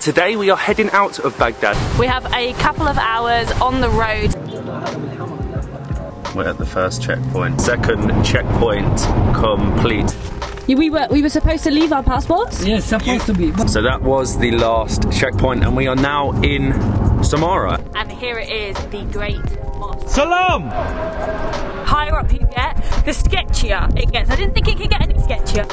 today we are heading out of Baghdad. We have a couple of hours on the road. We're at the first checkpoint. Second checkpoint complete. Yeah, we were supposed to leave our passports? Yes, supposed to be. So that was the last checkpoint and we are now in SAMARRA. And here it is, the Great Mosque. Salam! Higher up you get, the sketchier it gets. I didn't think it could get any sketchier.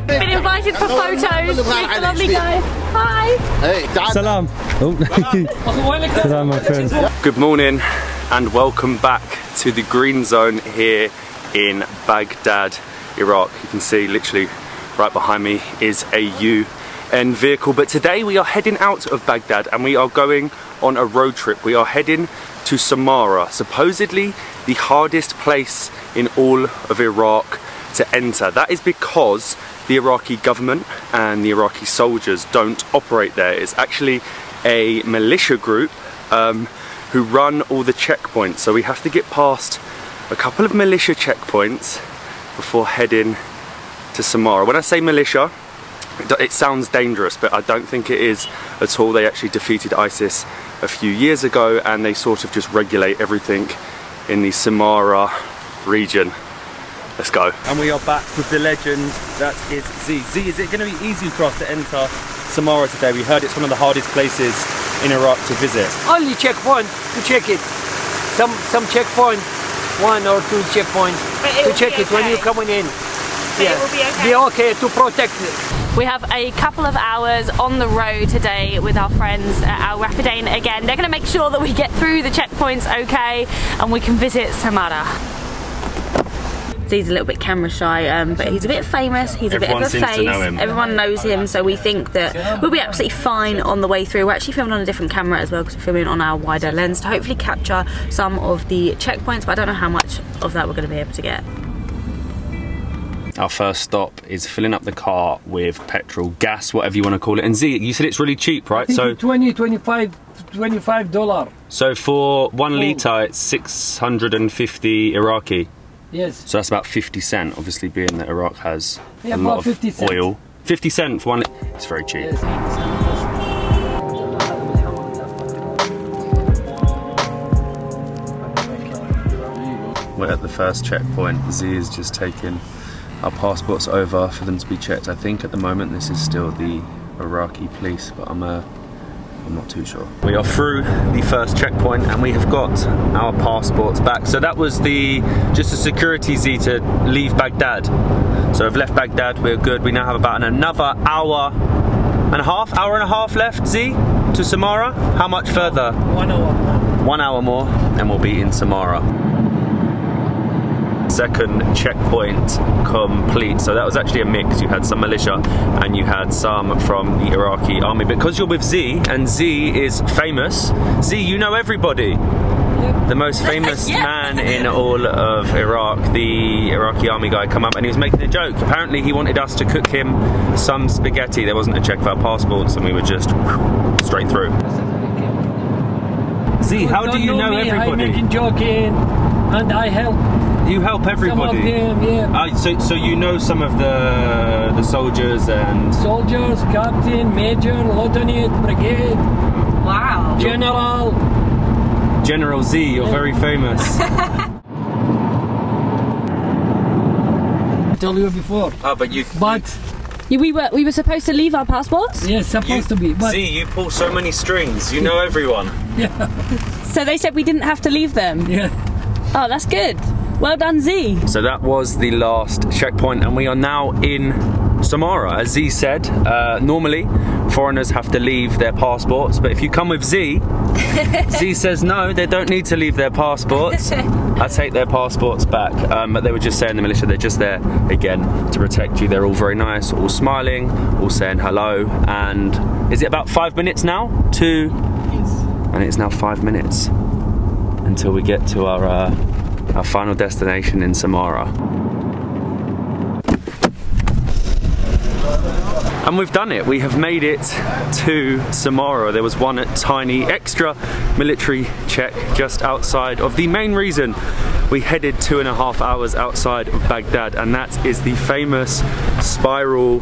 Been invited for photos with the lovely guy. Hi! Hey, Salam! Salam, my friend. Good morning and welcome back to the green zone here in Baghdad, Iraq. You can see literally right behind me is a UN vehicle, but today we are heading out of Baghdad and we are going on a road trip. We are heading to Samarra, supposedly the hardest place in all of Iraq to enter. That is because the Iraqi government and the Iraqi soldiers don't operate there. It's actually a militia group who run all the checkpoints. So we have to get past a couple of militia checkpoints before heading to Samarra. When I say militia, it sounds dangerous, but I don't think it is at all. They actually defeated ISIS a few years ago and they sort of just regulate everything in the Samarra region. Let's go. And we are back with the legend that is Z. Z, is it going to be easy for us to enter Samarra today? We heard it's one of the hardest places in Iraq to visit. Only checkpoint to check it. Some checkpoint, 1 or 2 checkpoints to check it when you're coming in. It will be okay. Be okay to protect it. We have a couple of hours on the road today with our friends at Al Rafidain again. They're going to make sure that we get through the checkpoints okay and we can visit Samarra. He's a little bit camera shy, but he's a bit famous, he's a bit of a face, everyone knows him, so we think that we'll be absolutely fine on the way through. We're actually filming on a different camera as well because we're filming on our wider lens to hopefully capture some of the checkpoints, but I don't know how much of that we're going to be able to get. Our first stop is filling up the car with petrol, gas, whatever you want to call it. And Z, you said it's really cheap, right? So $25. So for 1 litre, it's 650 Iraqi. Yes. So that's about 50 cent, obviously being that Iraq has a about lot of 50 cents. oil. 50 cent for 1 litre, it's very cheap. Yes. We're at the first checkpoint. Z is just taking our passports over for them to be checked. I think at the moment this is still the Iraqi police, but I'm not too sure. We are through the first checkpoint and we have got our passports back. So that was just a security Z to leave Baghdad. So I've left Baghdad, we're good. We now have about another hour and a half left, Z, to Samarra. How much further? 1 hour more. 1 hour more and we'll be in Samarra. Second checkpoint complete. So that was actually a mix. You had some militia and you had some from the Iraqi army. Because you're with Z and Z is famous, Z, you know everybody. The most famous man in all of Iraq, the Iraqi army guy, come up and he was making a joke. Apparently he wanted us to cook him some spaghetti. There wasn't a check for our passports and we were just straight through. Z, how do you know everybody? I'm making joking and I help. You help everybody. Some of them, yeah. So you know some of the soldiers and... Soldiers, captain, major, lieutenant, brigade. Wow. General. General Z, you're very famous. I told you before. Oh, but you... But... Yeah, we were supposed to leave our passports? Yes, supposed to be. But Z, you pull so many strings. You know everyone. Yeah. So they said we didn't have to leave them? Yeah. Oh, that's good. Well done, Z. So that was the last checkpoint and we are now in Samarra. As Z said, normally foreigners have to leave their passports, but if you come with Z, Z says no, they don't need to leave their passports. I take their passports back, but they were just saying, the militia, they're just there again to protect you. They're all very nice, all smiling, all saying hello. And is it about 5 minutes now to... Yes. And it's now 5 minutes until we get to our final destination in Samarra. And we've done it. We have made it to Samarra. There was one tiny extra military check just outside of the main reason we headed 2.5 hours outside of Baghdad, and that is the famous Spiral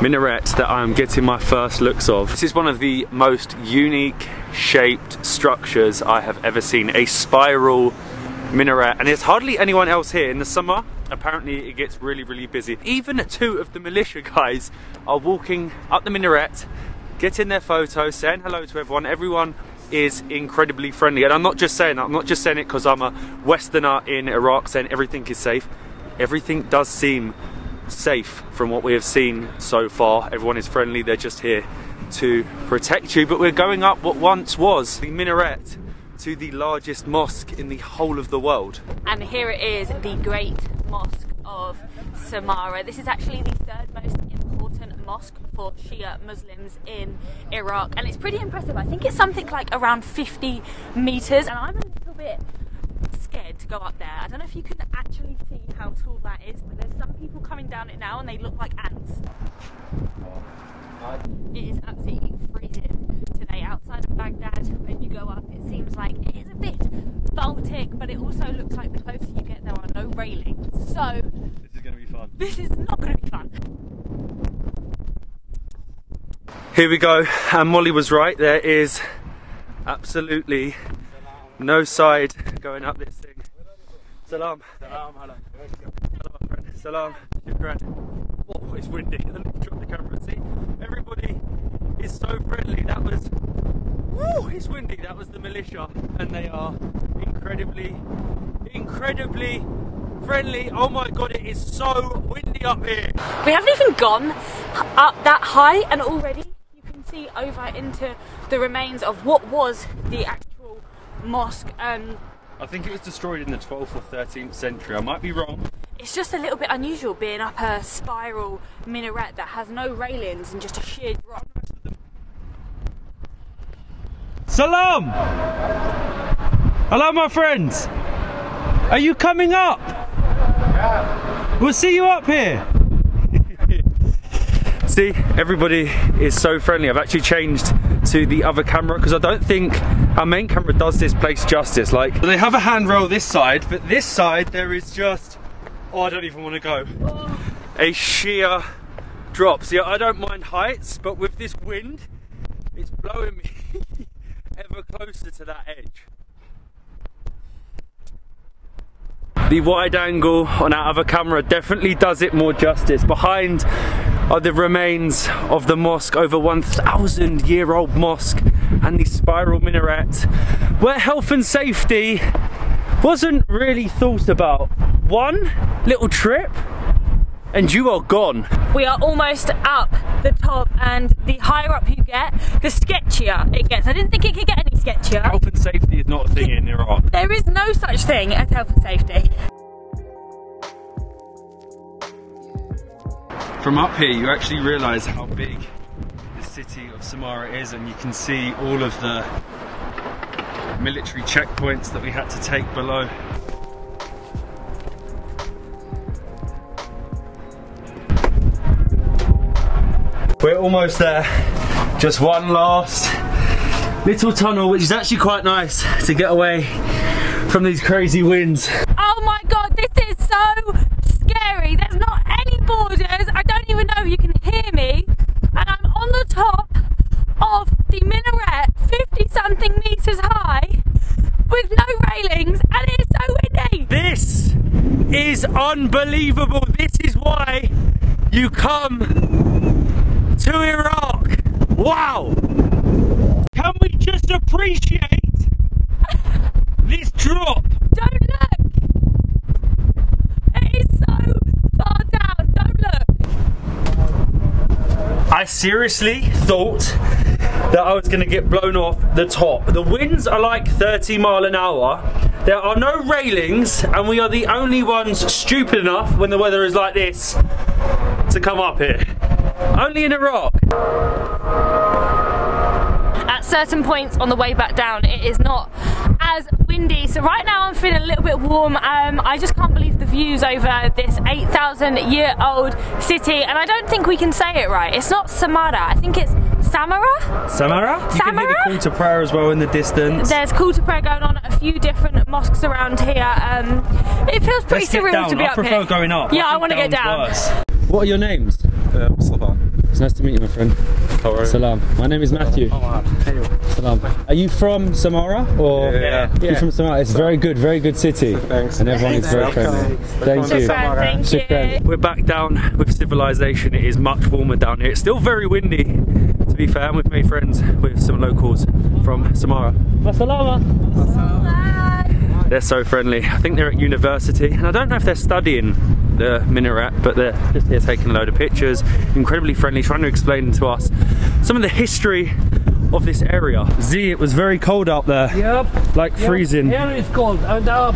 Minaret that I'm getting my first looks of. This is one of the most unique shaped structures I have ever seen, a spiral minaret, and there's hardly anyone else here. In the summer, apparently it gets really busy. Even 2 of the militia guys are walking up the minaret, getting their photos, saying hello to everyone. Everyone is incredibly friendly, and I'm not just saying that. I'm not just saying it because I'm a Westerner in Iraq saying everything is safe. Everything does seem safe from what we have seen so far. Everyone is friendly, they're just here to protect you. But we're going up what once was the minaret to the largest mosque in the whole of the world. And here it is, the Great Mosque of Samarra. This is actually the 3rd most important mosque for Shia Muslims in Iraq, and it's pretty impressive. I think it's something like around 50 meters, and I'm a little bit scared to go up there. I don't know if you can actually see how tall that is, but there's some people coming down it now and they look like ants. It is absolutely freezing today outside of Baghdad. When you go up, it seems like it is a bit Baltic, but it also looks like the closer you get there are no railings. So this is going to be fun. This is not going to be fun. Here we go, and Molly was right. There is absolutely no side going up this thing. Salam. Salam. Hello. Hello, friend. Salam. Shukran. Oh, it's windy. Let me drop the camera. See, everybody is so friendly. That was, woo, it's windy. That was the militia, and they are incredibly friendly. Oh my god, it is so windy up here. We haven't even gone up that high, and already you can see over into the remains of what was the actual mosque. I think it was destroyed in the 12th or 13th century. I might be wrong. It's just a little bit unusual being up a spiral minaret that has no railings and just a sheer drop. Salam! Hello, my friends. Are you coming up? Yeah. We'll see you up here. See, everybody is so friendly. I've actually changed to the other camera because I don't think our main camera does this place justice. Like, they have a handrail this side, but this side there is just, oh, I don't even want to go. Oh. A sheer drop. See, I don't mind heights, but with this wind, it's blowing me ever closer to that edge. The wide angle on our other camera definitely does it more justice. Behind are the remains of the mosque, over 1,000-year-old mosque, and the spiral minaret, where health and safety wasn't really thought about. One little trip and you are gone. We are almost up the top, and the higher up you get, the sketchier it gets. I didn't think it could get any sketchier. Health and safety is not a thing in Iraq. There is no such thing as health and safety. From up here you actually realise how big the city of Samarra is, and you can see all of the military checkpoints that we had to take below. We're almost there. Just one last little tunnel, which is actually quite nice to get away from these crazy winds. Oh my god, this is so scary. There's not any borders. I don't even know if you can hear me. And I'm on the top of the minaret, 50-something meters high, with no railings, and it is so windy. This is unbelievable. This is why you come to Iraq. Wow! Can we just appreciate this drop? Don't look! It is so far down, don't look! I seriously thought that I was going to get blown off the top. The winds are like 30 miles an hour. There are no railings, and we are the only ones stupid enough when the weather is like this to come up here. Only in Iraq. At certain points on the way back down, it is not as windy. So right now I'm feeling a little bit warm. I just can't believe the views over this 8,000-year-old city. And I don't think we can say it right. It's not Samarra. I think it's SAMARRA. SAMARRA? You can hear the call to prayer as well in the distance. There's call to prayer going on at a few different mosques around here. It feels pretty surreal to be up here. I prefer going up. Yeah, I want to get down. Worse. What are your names? Mustafa. It's nice to meet you, my friend. Salam. My name is Matthew. Salam. Are you from Samarra? Or yeah. You're from Samarra. It's very good city. Thanks. And everyone is very friendly. Thank you. Thank you. We're back down with civilization. It is much warmer down here. It's still very windy, to be fair. And we've made friends with some locals from Samarra. They're so friendly. I think they're at university, and I don't know if they're studying the minaret, but they're just here taking a load of pictures. Incredibly friendly, trying to explain to us some of the history of this area. Z, it was very cold out there. Yep. Like freezing. Here it's cold, and up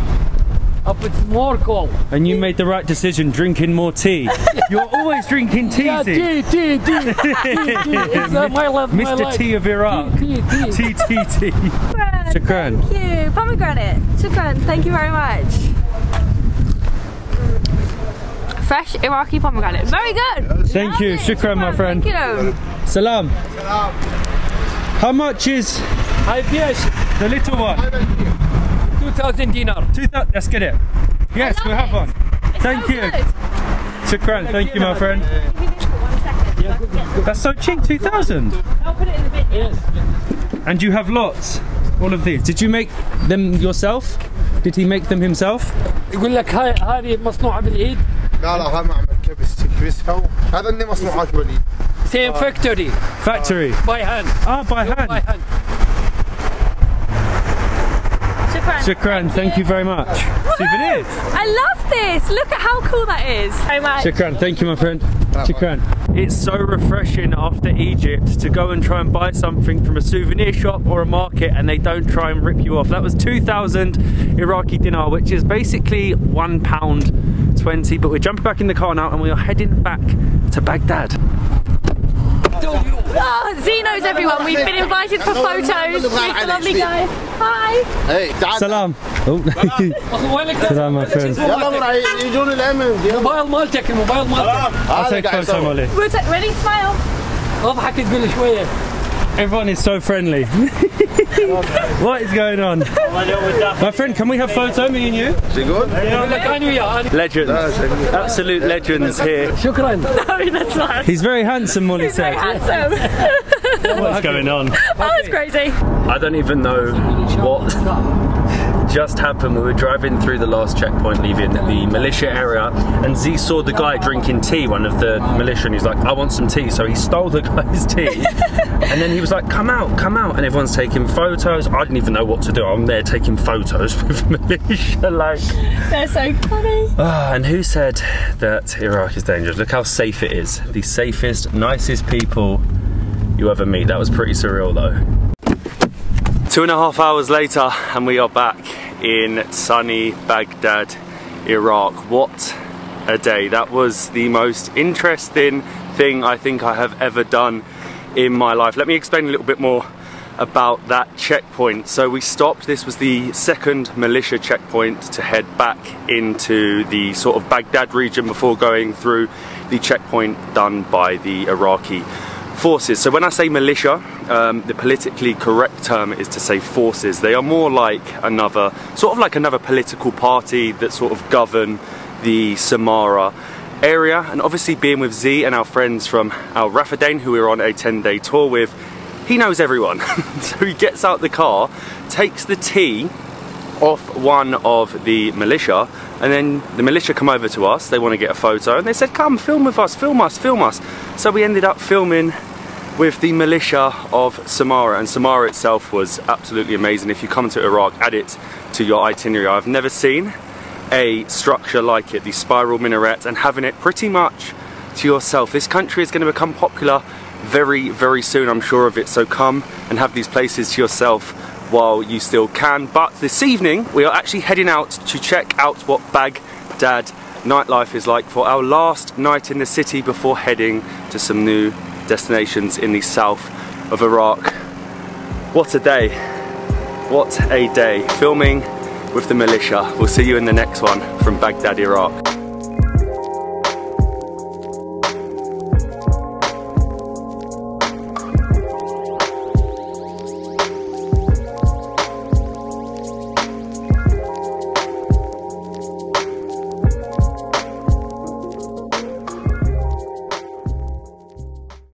it's more cold. And you made the right decision, drinking more tea. You're always drinking tea, yeah, Z. tea. It's my life, Mr. Tea of Iraq. Tea. Shukran. Thank you. Pomegranate. Shukran. Thank you very much. Fresh Iraqi pomegranate. Very good. Thank you. Shukran, my friend. Thank you. Salam. How much is the little one? 2,000 dinar. 2,000. Let's get it. Yes, we have one. Thank you. Shukran. Thank you, my friend. That's so cheap. 2,000. I'll put it in the bin. Yes. And you have lots. All of these. Did you make them yourself? Did he make them himself? يقول لك هذه مصنوعة بالإيد. لا هذا معمل كبسها هذا اللي مصنوعات بالإيد. Same factory. Factory. By hand. Ah, by hand. By hand. Shukran, thank you very much. Souvenirs. I love this. Look at how cool that is. So much. Shukran, thank you, my friend. Shukran. It's so refreshing after Egypt to go and try and buy something from a souvenir shop or a market and they don't try and rip you off. That was 2,000 Iraqi dinar, which is basically £1.20. But we're jumping back in the car now and we are heading back to Baghdad. Oh, Z knows everyone. We've been invited for photos with the lovely guys. Hi. Hey, Salam. Oh. Salam, my friend. الموبايل مالتك الموبايل مالتك. I'll take photo, Molly. Ready? Smile. اضحك تقول شوية. Everyone is so friendly. What is going on? My friend, can we have photo, me and you? Legends. Absolute legends here. شكرا. No, that's not. He's very handsome, Molly said. Very handsome. What's going on? Oh, that's crazy. I don't even know what just happened. We were driving through the last checkpoint leaving the militia area and Z saw the guy drinking tea, one of the militia, and he's like, I want some tea. So he stole the guy's tea and then he was like, come out, and everyone's taking photos. I didn't even know what to do. I'm there taking photos with militia, like. They're so funny. And who said that Iraq is dangerous? Look how safe it is. The safest, nicest people you ever meet. That was pretty surreal though. 2.5 hours later and we are back in sunny Baghdad, Iraq. What a day. That was the most interesting thing I think I have ever done in my life. Let me explain a little bit more about that checkpoint. So we stopped, this was the second militia checkpoint to head back into the sort of Baghdad region before going through the checkpoint done by the Iraqi forces. So when I say militia, the politically correct term is to say forces. They are more like another political party that sort of govern the Samarra area. And obviously being with Z and our friends from Al Rafadain, who we're on a 10-day tour with, he knows everyone. So he gets out the car, takes the tea off one of the militia, and then the militia come over to us. They want to get a photo and they said, come film with us, film us. So we ended up filming with the militia of Samarra, and Samarra itself was absolutely amazing. If you come to Iraq, add it to your itinerary. I've never seen a structure like it, the Spiral Minaret, and having it pretty much to yourself. This country is going to become popular very, very soon, I'm sure of it, so come and have these places to yourself while you still can. But this evening we are actually heading out to check out what Baghdad nightlife is like for our last night in the city before heading to some new destinations in the south of Iraq. What a day. What a day. Filming with the militia. We'll see you in the next one from Baghdad, Iraq.